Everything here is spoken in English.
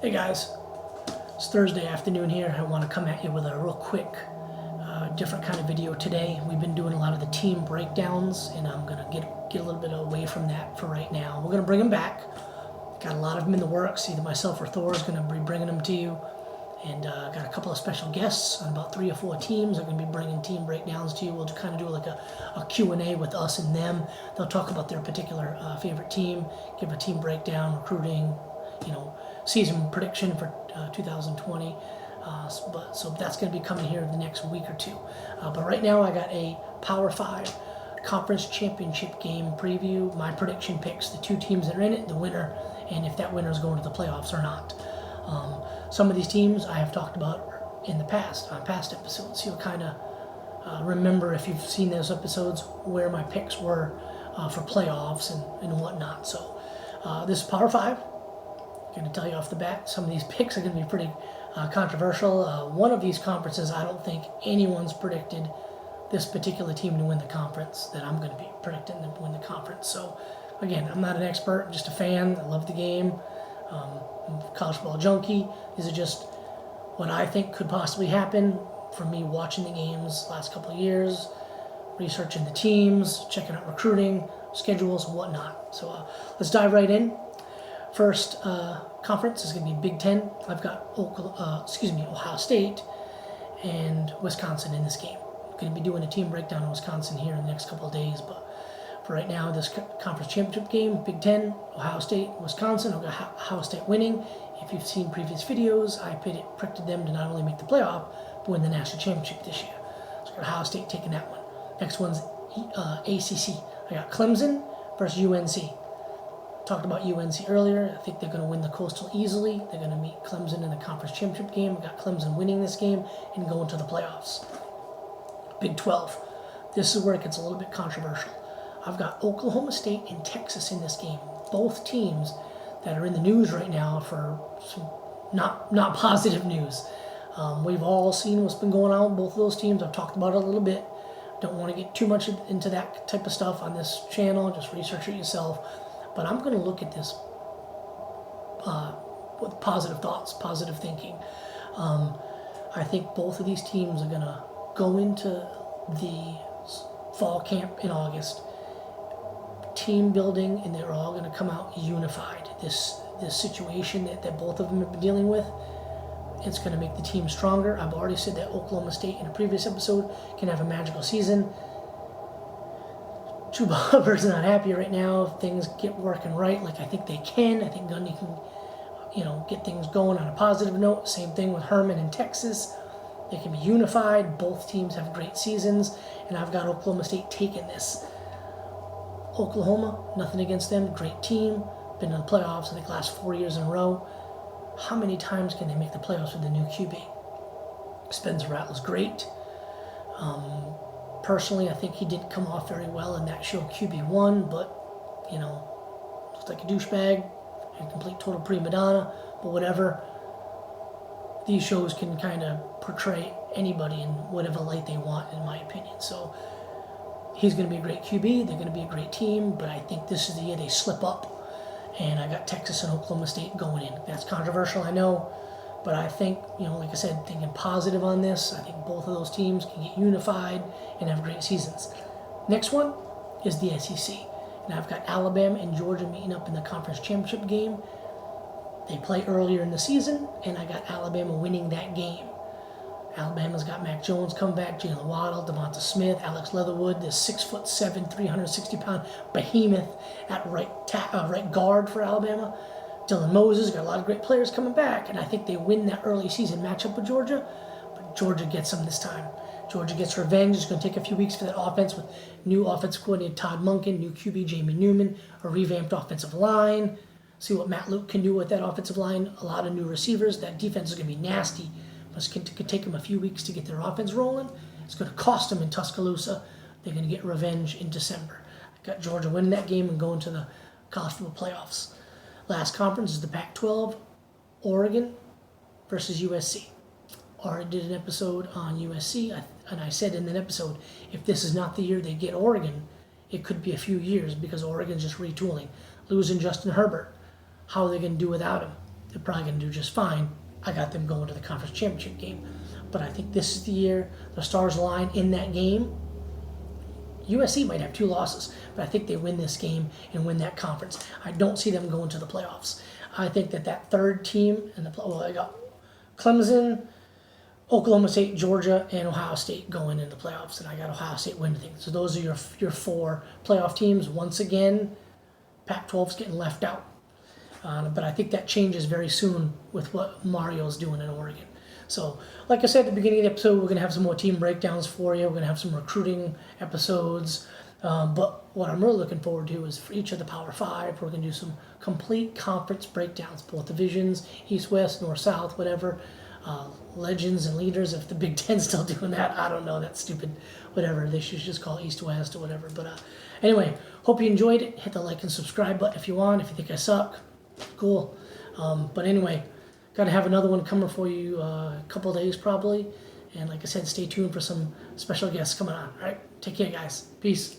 Hey guys, it's Thursday afternoon here. I want to come at you with a real quick, different kind of video today. We've been doing a lot of the team breakdowns, and I'm gonna get a little bit away from that for right now. We're gonna bring them back. Got a lot of them in the works. Either myself or Thor is gonna be bringing them to you, and got a couple of special guests on about 3 or 4 teams. They're gonna be bringing team breakdowns to you. We'll kind of do like a Q&A with us and them. They'll talk about their particular favorite team, give a team breakdown, recruiting, season prediction for 2020. So that's going to be coming here in the next week or two. But right now I got a Power 5 Conference Championship game preview. My prediction picks the 2 teams that are in it, the winner, and if that winner is going to the playoffs or not. Some of these teams I have talked about in the past, on past episodes. You'll kind of remember, if you've seen those episodes, where my picks were for playoffs and whatnot. So this is Power 5. I'm going to tell you off the bat, some of these picks are going to be pretty controversial. One of these conferences, I don't think anyone's predicted this particular team to win the conference that I'm going to be predicting them to win the conference. So, again, I'm not an expert, I'm just a fan. I love the game. I'm a college ball junkie. These are just what I think could possibly happen from me watching the games last couple of years, researching the teams, checking out recruiting, schedules, and whatnot. So let's dive right in. First conference is going to be Big Ten. I've got Ohio State and Wisconsin in this game. I'm going to be doing a team breakdown in Wisconsin here in the next couple of days, but for right now, this conference championship game, Big Ten, Ohio State, Wisconsin. I've got Ohio State winning. If you've seen previous videos, I predicted them to not only make the playoff, but win the national championship this year. So I got Ohio State taking that one. Next one's ACC. I got Clemson versus UNC. Talked about UNC earlier. I think they're going to win the Coastal easily. They're going to meet Clemson in the conference championship game. I got Clemson winning this game and going to the playoffs. Big 12. This is where it gets a little bit controversial. I've got Oklahoma State and Texas in this game. Both teams that are in the news right now for some not positive news. We've all seen what's been going on with both of those teams. I've talked about it a little bit. Don't want to get too much into that type of stuff on this channel. Just research it yourself. But I'm going to look at this with positive thoughts, positive thinking. I think both of these teams are going to go into the fall camp in August, team building, and they're all going to come out unified. This situation that both of them have been dealing with, it's going to make the team stronger. I've already said that Oklahoma State in a previous episode can have a magical season. Chuba's not happy right now. If things get working right, like I think they can. I think Gundy can, get things going on a positive note. Same thing with Herman in Texas. They can be unified. Both teams have great seasons, and I've got Oklahoma State taking this. Oklahoma, nothing against them. Great team. Been in the playoffs, I think, last 4 years in a row. How many times can they make the playoffs with the new QB? Spencer Rattler's great. Personally, I think he didn't come off very well in that show QB1, but, looks like a douchebag, a complete total prima donna, but whatever. These shows can kind of portray anybody in whatever light they want, in my opinion. So he's going to be a great QB. They're going to be a great team, but I think this is the year they slip up. And I got Texas and Oklahoma State going in. That's controversial, I know. But I think, like I said, thinking positive on this, I think both of those teams can get unified and have great seasons. Next one is the SEC. And I've got Alabama and Georgia meeting up in the conference championship game. They play earlier in the season, and I got Alabama winning that game. Alabama's got Mac Jones come back, Jalen Waddle, Devonta Smith, Alex Leatherwood, this 6'7", 360-pound behemoth at right guard for Alabama. Dylan Moses, got a lot of great players coming back, and I think they win that early season matchup with Georgia, but Georgia gets them this time. Georgia gets revenge. It's going to take a few weeks for that offense with new offensive coordinator Todd Monken, new QB Jamie Newman, a revamped offensive line. See what Matt Luke can do with that offensive line. A lot of new receivers. That defense is going to be nasty. But it could take them a few weeks to get their offense rolling. It's going to cost them in Tuscaloosa. They're going to get revenge in December. I got Georgia winning that game and going to the college football playoffs. Last conference is the Pac-12, Oregon versus USC. Already did an episode on USC, and I said in that episode, if this is not the year they get Oregon, it could be a few years because Oregon's just retooling. Losing Justin Herbert, how are they going to do without him? they're probably going to do just fine. I got them going to the conference championship game. But I think this is the year the stars align in that game. USC might have 2 losses, but I think they win this game and win that conference. I don't see them going to the playoffs. I think that third team in the I got Clemson, Oklahoma State, Georgia, and Ohio State going in the playoffs, and I got Ohio State winning things. So those are your 4 playoff teams. Once again, Pac-12's getting left out. But I think that changes very soon with what Mario's doing in Oregon. So, like I said at the beginning of the episode, we're going to have some more team breakdowns for you. We're going to have some recruiting episodes. But what I'm really looking forward to is for each of the Power 5, we're going to do some complete conference breakdowns, both divisions, East, West, North, South, whatever. Legends and leaders, if the Big Ten's still doing that, I don't know, that's stupid, whatever. They should just call it East, West, or whatever. But anyway, hope you enjoyed it. Hit the like and subscribe button if you want. If you think I suck, cool. But anyway, got to have another one coming for you a couple of days probably. And like I said, stay tuned for some special guests coming on. All right, take care, guys. Peace.